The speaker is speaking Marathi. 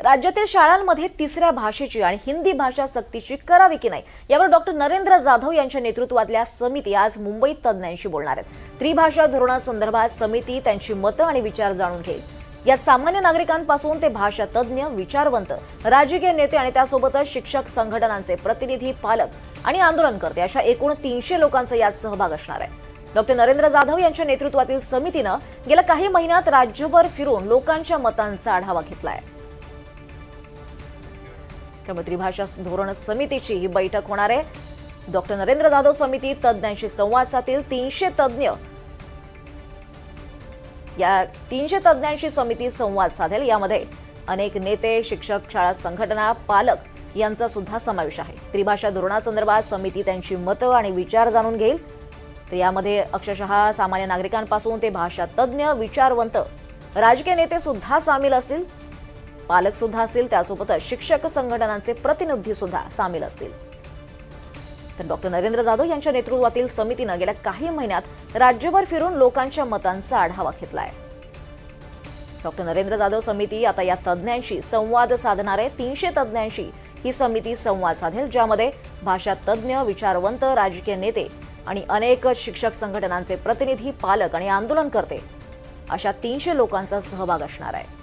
राज्यातील शाळांमध्ये तिसऱ्या भाषेची आणि हिंदी भाषा सक्तीची करावी की नाही यावर डॉक्टर नरेंद्र जाधव यांच्या नेतृत्वातल्या समिती आज मुंबईत तज्ज्ञांशी बोलणार आहेत। त्रिभाषा धोरणासंदर्भात समिती त्यांची मतं आणि विचार जाणून घेईल। यात सामान्य नागरिकांपासून ते भाषा तज्ज्ञ, विचारवंत, राजकीय नेते आणि त्यासोबतच शिक्षक संघटनांचे प्रतिनिधी, पालक आणि आंदोलनकर्ते अशा एकूण 300 लोकांचा यात सहभाग असणार आहे। डॉक्टर नरेंद्र जाधव यांच्या नेतृत्वातील समितीनं गेल्या काही महिन्यात राज्यभर फिरून लोकांच्या मतांचा आढावा घेतलाय। त्यामुळे त्रिभाषा धोरण समितीची ही बैठक होणार आहे। डॉक्टर नरेंद्र जाधव समिती तज्ज्ञांशी संवाद साधतील। 300 तज्ज्ञ या 300 तज्ज्ञांशी समिती संवाद साधेल। यामध्ये अनेक नेते, शिक्षक, शाळा संघटना, पालक यांचा सुद्धा समावेश आहे। त्रिभाषा धोरणासंदर्भात समिती त्यांची मतं आणि विचार जाणून घेईल। तर यामध्ये अक्षरशः सामान्य नागरिकांपासून ते भाषा तज्ज्ञ, विचारवंत, राजकीय नेते सुद्धा सामील असतील, पालक सुद्धा असतील, त्यासोबतच शिक्षक संघटनांचे प्रतिनिधी सुद्धा सामील असतील। तर डॉक्टर नरेंद्र जाधव यांच्या नेतृत्वातील समितीनं गेल्या काही महिन्यात राज्यभर फिरून लोकांच्या मतांचा आढावा घेतलाय। डॉक्टर नरेंद्र जाधव समिती आता या तज्ज्ञांशी संवाद साधणार आहे। 300 तज्ज्ञांशी ही समिती संवाद साधेल, ज्यामध्ये भाषा तज्ज्ञ, विचारवंत, राजकीय नेते आणि अनेक शिक्षक संघटनांचे प्रतिनिधी, पालक आणि आंदोलनकर्ते अशा 300 लोकांचा सहभाग असणार आहे।